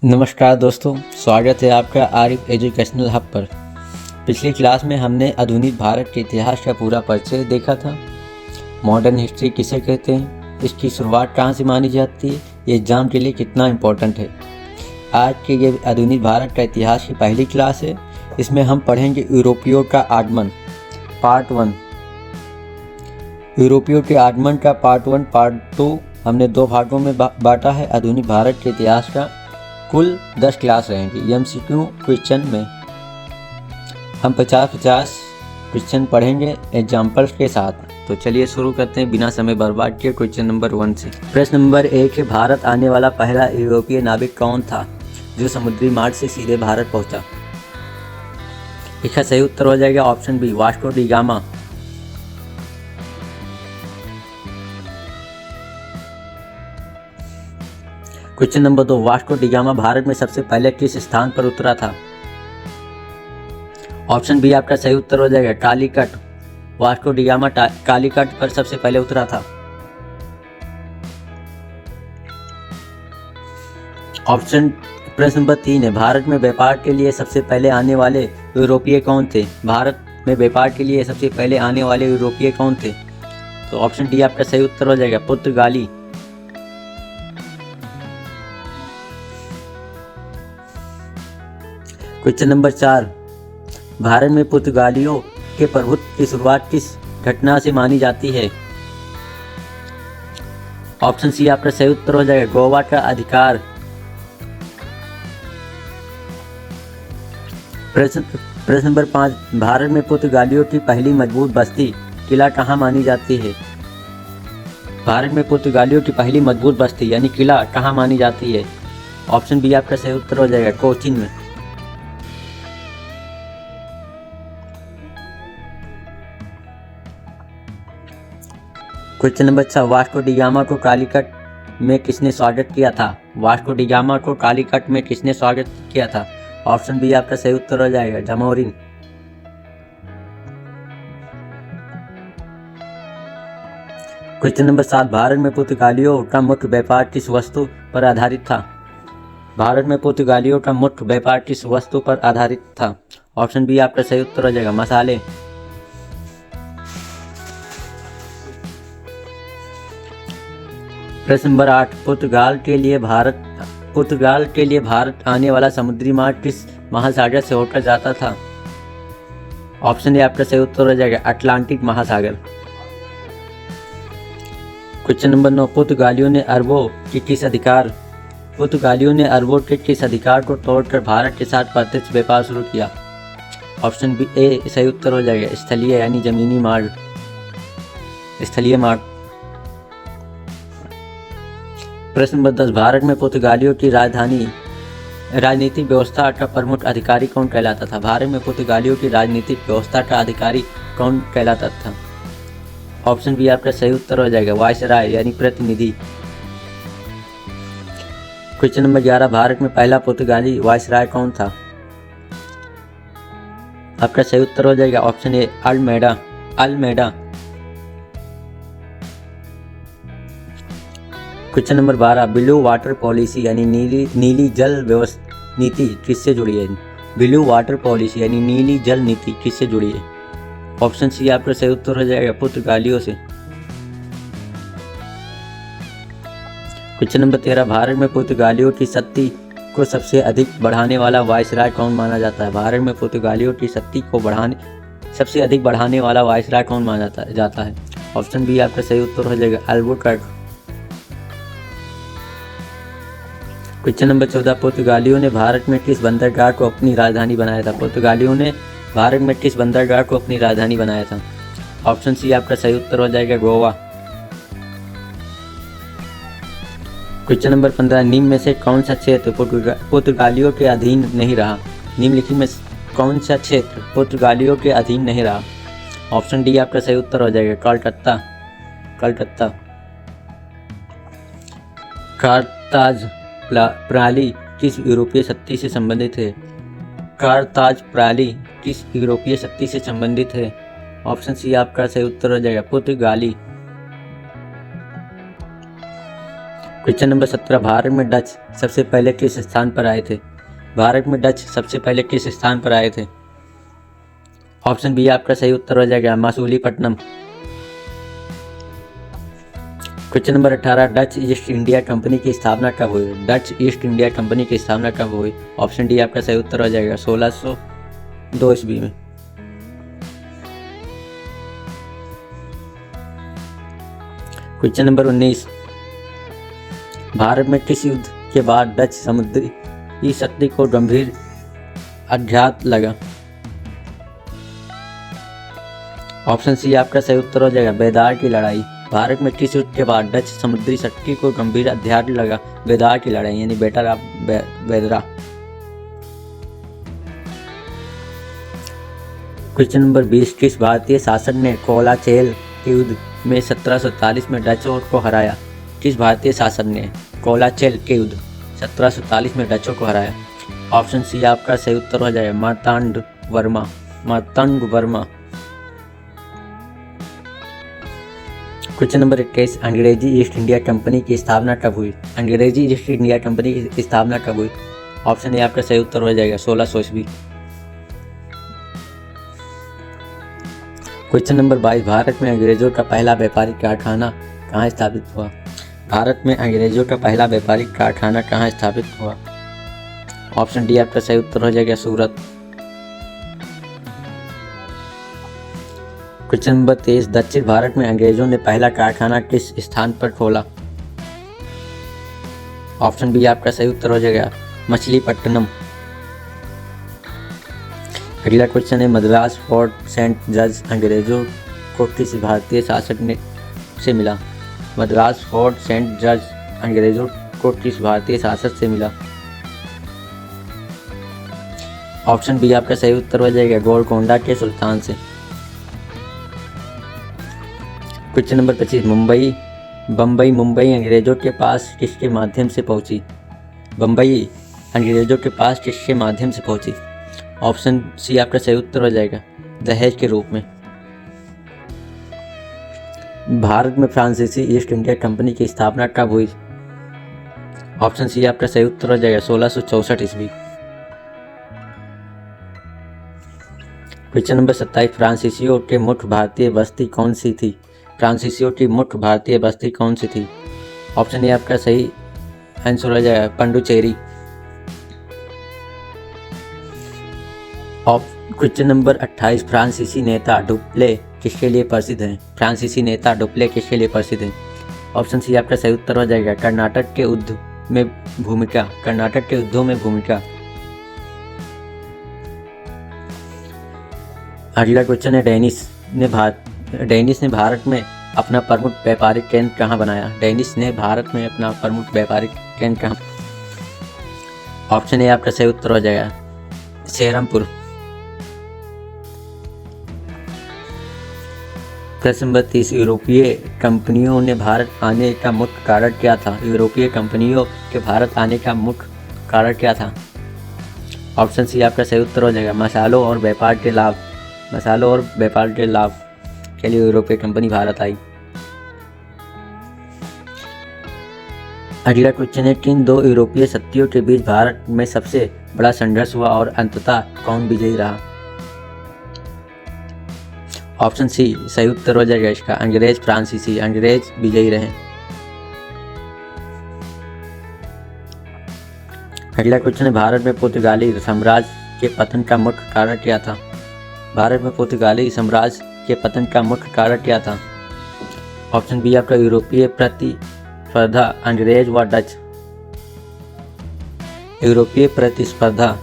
नमस्कार दोस्तों, स्वागत है आपका आरिफ एजुकेशनल हब पर। पिछली क्लास में हमने आधुनिक भारत के इतिहास का पूरा परिचय देखा था। मॉडर्न हिस्ट्री किसे कहते हैं, इसकी शुरुआत कहाँ से मानी जाती है, ये एग्जाम के लिए कितना इम्पोर्टेंट है। आज के ये आधुनिक भारत का इतिहास की पहली क्लास है। इसमें हम पढ़ेंगे यूरोपियों का आगमन, पार्ट 1। यूरोपियों के आगमन का पार्ट 1, पार्ट 2 हमने 2 भागों में बांटा है। आधुनिक भारत के इतिहास का कुल 10 क्लास रहेंगी। एमसीक्यू क्वेश्चन में हम 50-50 क्वेश्चन पढ़ेंगे एग्जाम्पल्स के साथ। तो चलिए शुरू करते हैं बिना समय बर्बाद किए क्वेश्चन नंबर 1 से। प्रश्न नंबर 1 है, भारत आने वाला पहला यूरोपीय नाविक कौन था जो समुद्री मार्ग से सीधे भारत पहुंचा? इसका सही उत्तर हो जाएगा option B, Vasco da Gama. Question number 2, Vasco da Gama Bharat में सबसे पहले किस स्थान पर उतरा था? ऑप्शन बी आपका सही उत्तर हो जाएगा Calicut. Vasco da gamma Calicut पर सबसे पहले उतरा था। प्रश्न नंबर 3 है, भारत में व्यापार के लिए सबसे पहले आने वाले यूरोपीय कौन थे? भारत में व्यापार के लिए सबसे पहले आने वाले यूरोपीय कौन थे? तो ऑप्शन डी आपका सही उत्तर हो जाएगा पुर्तगाली। क्वेश्चन नंबर 4, भारत में पुर्तगालियों के प्रभुत्व की शुरुआत किस घटना से मानी जाती है? ऑप्शन सी आपका सही उत्तर हो जाएगा गोवा का अधिकार। प्रश्न नंबर 5, भारत में पुर्तगालियों की पहली मजबूत बस्ती किला कहाँ मानी जाती है? भारत में पुर्तगालियों की पहली मजबूत बस्ती यानी किला कहाँ मानी जाती है? ऑप्शन बी आपका सही उत्तर हो जाएगा कोचीन में। Question number 6, Vasco da gamma को कालीकट में किसने स्वागत किया था? वास्को डी गामा को कालीकट में किसने स्वागत किया था? ऑप्शन बी आपका सही उत्तर हो जाएगा जमोरिन। क्वेश्चन नंबर 7, भारत में पुर्तगालियों का मुख्य व्यापार किस वस्तु पर आधारित था? भारत में पुर्तगालियों का मुख्य व्यापार किस वस्तु पर आधारित था? ऑप्शन बी आपका सही उत्तर हो जाएगा मसाले। प्रश्न नंबर 8, पुर्तगाल के लिए भारत आने वाला समुद्री मार्ग किस महासागर से होकर जाता था? ऑप्शन ए आपका सही उत्तर हो जाएगा अटलांटिक महासागर। क्वेश्चन नंबर 9, पुर्तगालियों ने अरबों के किस अधिकार को तोड़कर भारत के साथ प्रत्यक्ष व्यापार शुरू किया? ऑप्शन बी ए सही उत्तर हो जाएगा स्थलीय यानी जमीनी मार्ग, स्थलीय मार्ग। प्रश्न नंबर 10, भारत में पुर्तगालियों की राजनीतिक व्यवस्था का प्रमुख अधिकारी कौन कहलाता था? भारत में पुर्तगालियों की राजनीतिक व्यवस्था का अधिकारी कौन कहलाता था? ऑप्शन बी आपका सही उत्तर हो जाएगा वायसराय यानी प्रतिनिधि। क्वेश्चन नंबर 11, भारत में पहला पुर्तगाली वायसराय कौन था? आपका सही उत्तर हो जाएगा option A Almeida. Question number 12, blue water policy यानी नीली जल नीति किससे जुड़ी है? ब्लू वाटर पॉलिसी यानी नीली जल नीति किससे जुड़ी है? ऑप्शन सी आपका सही उत्तर हो जाएगा पुर्तगालियों से। क्वेश्चन नंबर 13, भारत में पुर्तगालियों की शक्ति को सबसे अधिक बढ़ाने वाला वायसराय कौन माना जाता है? भारत में पुर्तगालियों की शक्ति को सबसे अधिक बढ़ाने वाला वायसराय कौन माना जाता है? ऑप्शन बी आपका सही उत्तर हो जाएगा अल्बुकर्क। क्वेश्चन नंबर 14, पुर्तगालियों ने भारत में किस बंदरगाह को अपनी राजधानी बनाया था? पुर्तगालियों ने भारत में किस बंदरगाह को अपनी राजधानी बनाया था? ऑप्शन सी आपका सही उत्तर हो जाएगा गोवा। क्वेश्चन नंबर 15, निम्न में से कौन सा क्षेत्र पुर्तगालियों के अधीन नहीं रहा? निम्नलिखित में कौन सा क्षेत्र पुर्तगालियों के अधीन नहीं रहा? ऑप्शन डी आपका सही उत्तर हो जाएगा कलकत्ता। कारताज प्रणाली किस यूरोपीय शक्ति से संबंधित है? कारताज प्रणाली किस यूरोपीय शक्ति से संबंधित है? ऑप्शन सी आपका सही उत्तर हो जाएगा पुर्तगाली। क्वेश्चन नंबर 17, भारत में डच सबसे पहले किस स्थान पर आए थे? भारत में डच सबसे पहले किस स्थान पर आए थे? ऑप्शन बी आपका सही उत्तर हो जाएगा Masulipatnam. Question number 18, Dutch east India company की स्थापना कब हुई? डच ईस्ट इंडिया कंपनी की स्थापना कब हुई? ऑप्शन डी आपका सही उत्तर हो जाएगा 1602 ईस्वी में। क्वेश्चन नंबर 19, भारत में किस युद्ध के बाद डच समुद्री शक्ति को गंभीर आघात लगा? ऑप्शन सी आपका सही उत्तर हो जाएगा बेदार की लड़ाई। भारत में किस युद्ध के बाद डच समुद्री शक्ति को गंभीर आघात लगा? बेदार की लड़ाई यानी बेटर ऑफ बेदरा। क्वेश्चन नंबर 20, किस भारतीय शासक ने कोलाचेल के युद्ध में 1747 में डचों को हराया? किस भारतीय शासक ने कोलाचेल के युद्ध 1747 में डचों को हराया? ऑप्शन सी आपका सही उत्तर हो जाएगा मार्तांड वर्मा। क्वेश्चन नंबर 21, अंग्रेजी ईस्ट इंडिया कंपनी की स्थापना कब हुई? अंग्रेजी ईस्ट इंडिया कंपनी की स्थापना कब हुई? ऑप्शन ए आपका सही उत्तर हो जाएगा 1600 ईस्वी। क्वेश्चन नंबर 22, भारत में अंग्रेजों का पहला व्यापारिक कारखाना कहाँ स्थापित हुआ? भारत में अंग्रेजों का पहला व्यापारिक कारखाना कहाँ स्थापित हुआ? ऑप्शन डी आपका सही उत्तर हो जाएगा सूरत। क्वेश्चन नंबर 23, दक्षिण भारत में अंग्रेजों ने पहला कारखाना किस स्थान पर खोला? ऑप्शन बी आपका सही उत्तर हो जाएगा मछलीपट्टनम। अगला क्वेश्चन है, मद्रास फोर्ट सेंट जॉर्ज अंग्रेजों को किस भारतीय शासक ने से मिला? मद्रास फोर्ट सेंट जॉर्ज अंग्रेजों को किस भारतीय शासक से मिला? ऑप्शन बी आपका सही उत्तर हो जाएगा गोलकोंडा के सुल्तान से। क्वेश्चन नंबर 25, मुंबई अंग्रेजों के पास किसके माध्यम से पहुंची? बम्बई अंग्रेजों के पास किसके माध्यम से पहुंची? ऑप्शन सी आपका सही उत्तर हो जाएगा दहेज के रूप में। भारत में फ्रांसीसी ईस्ट इंडिया कंपनी की स्थापना कब हुई? ऑप्शन सी आपका सही उत्तर हो जाएगा 1664 ईस्वी। क्वेश्चन नंबर 27, फ्रांसीसियों के मुख्य भारतीय बस्ती कौन सी थी? फ्रांसीसियों की मुख्य भारतीय बस्ती कौन सी थी? ऑप्शन ए आपका सही आंसर हो जाएगा पंडुचेरी। क्वेश्चन नंबर 28, फ्रांसीसी नेता डुप्ले किसके लिए प्रसिद्ध हैं? फ्रांसीसी नेता डुप्ले किसके लिए प्रसिद्ध हैं? ऑप्शन सी आपका सही उत्तर हो जाएगा कर्नाटक के युद्धों में भूमिका। अगला क्वेश्चन है, डेनिस ने भारत में अपना प्रमुख व्यापारिक केंद्र कहाँ बनाया? डेनिस ने भारत में अपना प्रमुख व्यापारिक केंद्र कहाँ? ऑप्शन ए आपका सही उत्तर हो जाएगा सेरमपुर। प्रश्न नंबर 30, यूरोपीय कंपनियों ने भारत आने का मुख्य कारण क्या था? यूरोपीय कंपनियों के भारत आने का मुख्य कारण क्या था? ऑप्शन सी आपका सही उत्तर हो जाएगा मसालों और व्यापार के लाभ के लिए यूरोपीय कंपनी भारत आई। अगला क्वेश्चन है, किन दो यूरोपीय शक्तियों के बीच भारत में सबसे बड़ा संघर्ष हुआ और अंततः कौन विजयी रहा? ऑप्शन सी सही उत्तर हो जाएगा इसका अंग्रेज फ्रांसीसी, अंग्रेज विजयी रहे। अगला क्वेश्चन है, भारत में पुर्तगाली साम्राज्य के पतन का मुख्य कारण क्या था? भारत में पुर्तगाली साम्राज्य के पतन का मुख्य कारण क्या था? ऑप्शन बी आपका यूरोपीय प्रतिस्पर्धा, अंग्रेज व डच। यूरोपीय प्रतिस्पर्धा,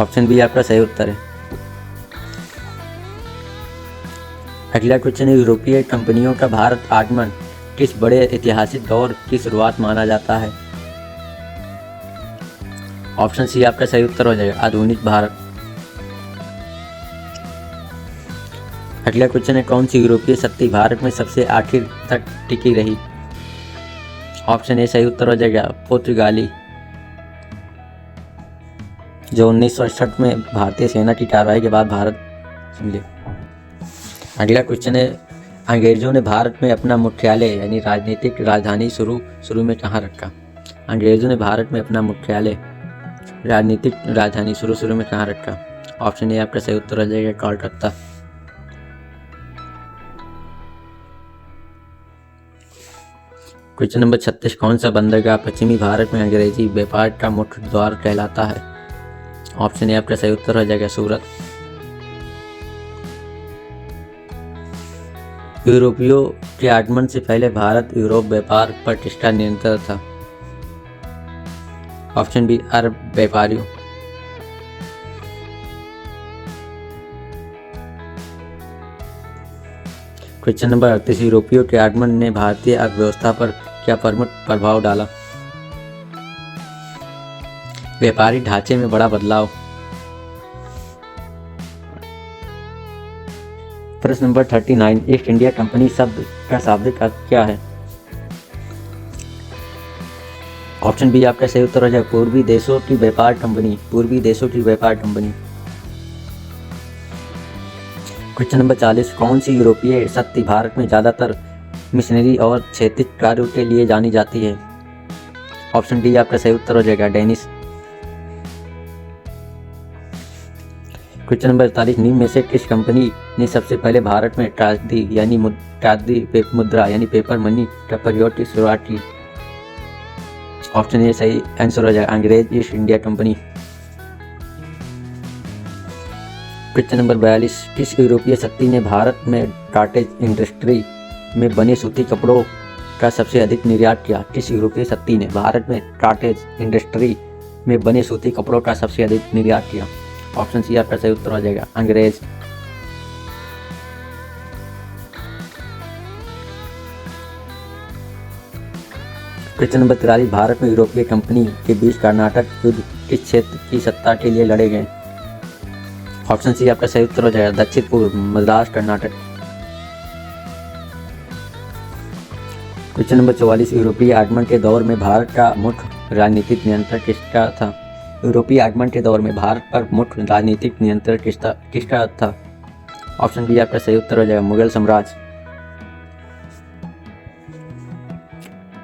ऑप्शन बी आपका सही उत्तर है। अगला क्वेश्चन है, यूरोपीय कंपनियों का भारत आगमन किस बड़े ऐतिहासिक दौर की शुरुआत माना जाता है? ऑप्शन सी आपका सही उत्तर हो जाएगा आधुनिक भारत। अगला क्वेश्चन है, कौन सी यूरोपीय शक्ति भारत में सबसे आखिर तक टिकी रही? ऑप्शन ए सही उत्तर हो जाएगा पुर्तगाली, जो 1968 में भारतीय सेना की कार्रवाई के बाद भारत मिले। अगला क्वेश्चन है, अंग्रेजों ने भारत में अपना मुख्यालय यानी राजनीतिक राजधानी शुरू में कहाँ रखा? अंग्रेजों ने भारत में अपना मुख्यालय राजनीतिक राजधानी शुरू में कहाँ रखा? ऑप्शन ए आपका सही उत्तर हो जाएगा कोलकाता। क्वेश्चन नंबर 36, कौन सा बंदरगाह पश्चिमी भारत में अंग्रेजी व्यापार का मुख्य द्वार कहलाता है? ऑप्शन ए आपका सही उत्तर हो जाएगा सूरत। यूरोपियों के आगमन से पहले भारत यूरोप व्यापार पर किसका नियंत्रण था? ऑप्शन बी अरब व्यापारियों। क्वेश्चन नंबर 38, यूरोपियों के आगमन ने भारतीय अर्थव्यवस्था पर क्या प्रमुख प्रभाव डाला? व्यापारिक ढांचे में बड़ा बदलाव। प्रश्न नंबर 39, ईस्ट इंडिया कंपनी शब्द का शाब्दिक अर्थ क्या है? ऑप्शन बी आपका सही उत्तर हो जाएगा पूर्वी देशों की व्यापार कंपनी। क्वेश्चन नंबर 40, कौन सी यूरोपीय शक्ति भारत में ज़्यादातर मिशनरी और क्षेत्रीय कार्यों के लिए जानी जाती है? ऑप्शन डी आपका सही उत्तर हो जाएगा डेनिश। क्वेश्चन नंबर 41, निम्न में से किस कंपनी ने सबसे पहले भारत में त्रासदी मुद्रा यानी पेपर मनी का प्रयोग की शुरुआत की? ऑप्शन ए सही आंसर हो जाएगा अंग्रेज east India company. Question number 42, किस यूरोपीय शक्ति ने भारत में कॉटेज इंडस्ट्री में बने सूती कपड़ों का सबसे अधिक निर्यात किया? किस यूरोपीय शक्ति ने भारत में कॉटेज इंडस्ट्री में बने सूती कपड़ों का सबसे अधिक निर्यात किया? ऑप्शन सी आपका सही उत्तर हो जाएगा अंग्रेज। क्वेश्चन नंबर 43, भारत में यूरोपीय कंपनी के बीच कर्नाटक युद्ध किस क्षेत्र की सत्ता के लिए लड़े गए? ऑप्शन सी आपका सही उत्तर हो जाएगा दक्षिण पूर्व मद्रास कर्नाटक। क्वेश्चन नंबर 44, यूरोपीय आगमन के दौर में भारत का मुख्य राजनीतिक नियंत्रण किसका था? यूरोपीय आगमन के दौर में भारत पर मुख्य राजनीतिक नियंत्रण किसका था? ऑप्शन बी आपका सही उत्तर हो जाएगा मुगल साम्राज्य।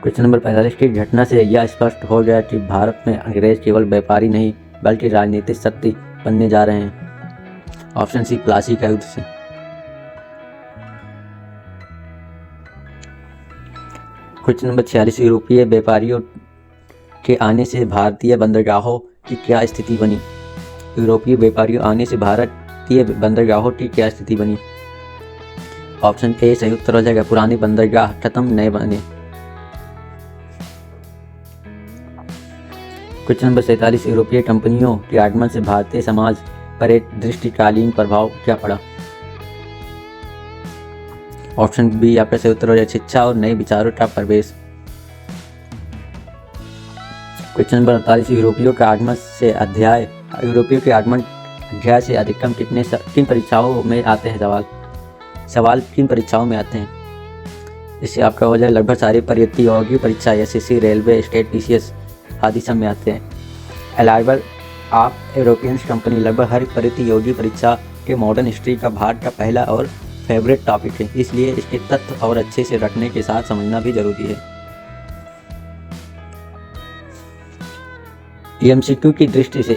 क्वेश्चन नंबर 45, की घटना से यह स्पष्ट हो गया कि भारत में अंग्रेज केवल व्यापारी नहीं बल्कि राजनीतिक शक्ति बनने जा रहे हैं? ऑप्शन सी प्लासी का युद्ध से। क्वेश्चन नंबर 46, यूरोपीय व्यापारियों के आने से भारतीय बंदरगाहों की क्या स्थिति बनी? यूरोपीय व्यापारियों आने से भारतीय बंदरगाहों की क्या स्थिति बनी? ऑप्शन ए सही उत्तर हो जाएगा पुराने बंदरगाह खत्म नए बने। क्वेश्चन नंबर 47, यूरोपीय कंपनियों के आगमन से भारतीय समाज पर एक दृष्टिकालीन प्रभाव क्या पड़ा? ऑप्शन बी आपका सही उत्तर हो जाएगा शिक्षा और नए विचारों का प्रवेश। क्वेश्चन नंबर 48, यूरोपियों के आगमन अध्याय से अधिकतम किन परीक्षाओं में आते हैं? सवाल किन परीक्षाओं में आते हैं? इससे आपका हो जाए लगभग सारी प्रतियोगी परीक्षा एसएससी, रेलवे, स्टेट पीसीएस आदि सब में आते हैं। अलाइवर आप यूरोपियन कंपनी लगभग हर प्रतियोगी परीक्षा के मॉडर्न हिस्ट्री का भाग का पहला और फेवरेट टॉपिक है, इसलिए इसके तथ्य और अच्छे से रखने के साथ समझना भी जरूरी है। एमसीक्यू की दृष्टि से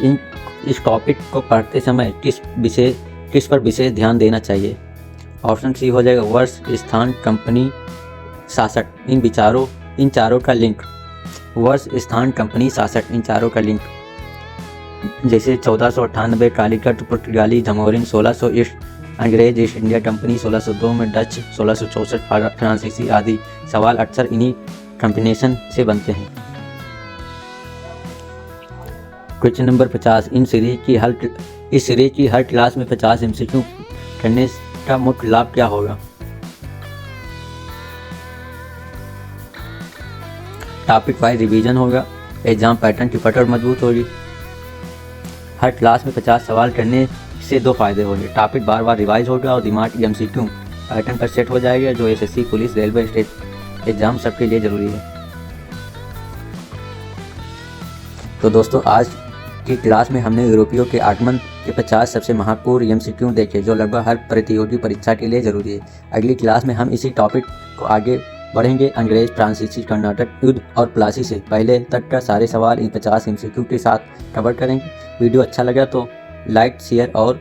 इस टॉपिक को पढ़ते समय किस पर विशेष ध्यान देना चाहिए? ऑप्शन सी हो जाएगा वर्ष, स्थान, कंपनी, शासक। इन चारों का लिंक। वर्ष, स्थान, कंपनी, शासक, इन चारों का लिंक। जैसे 1498 कालीकट पुर्तगाली जमोरिन, 1600 ईस्ट अंग्रेज ईस्ट इंडिया कंपनी, 1602 में डच, 1664 फ्रांसीसी आदि सवाल अक्सर इन्हीं कॉम्बिनेशन से बनते हैं। क्वेश्चन नंबर 50, इस सीरीज की हर क्लास में 50 एमसीक्यू करने का मुख्य लाभ क्या होगा? टॉपिक वाइज रिवीजन होगा, एग्जाम पैटर्न की पकड़ मजबूत होगी। हर क्लास में 50 सवाल करने से 2 फायदे होंगे, टॉपिक बार बार रिवाइज होगा और दिमाग एमसीक्यू पैटर्न पर सेट हो जाएगा, जो SSC, police, railway, state exam सबके लिए ज़रूरी है। तो दोस्तों आज की क्लास में हमने यूरोपियों के आगमन के 50 सबसे महत्वपूर्ण MCQ देखे जो लगभग हर प्रतियोगी परीक्षा के लिए जरूरी है। अगली क्लास में हम इसी टॉपिक को आगे बढ़ेंगे। अंग्रेज, फ्रांसीसी, कर्नाटक युद्ध और प्लासी से पहले तक का सारे सवाल इन 50 MCQ के साथ कवर करेंगे। वीडियो अच्छा लगा तो लाइक, शेयर और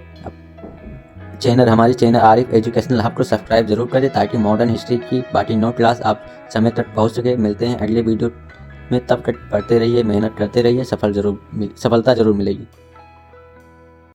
हमारे चैनल आरिफ एजुकेशनल हब को सब्सक्राइब जरूर करें ताकि मॉडर्न हिस्ट्री की बाकी 9 क्लास आप समय तक पहुंच सके। मिलते हैं अगले वीडियो में, तब तक पढ़ते रहिए, मेहनत करते रहिए, सफलता जरूर मिलेगी।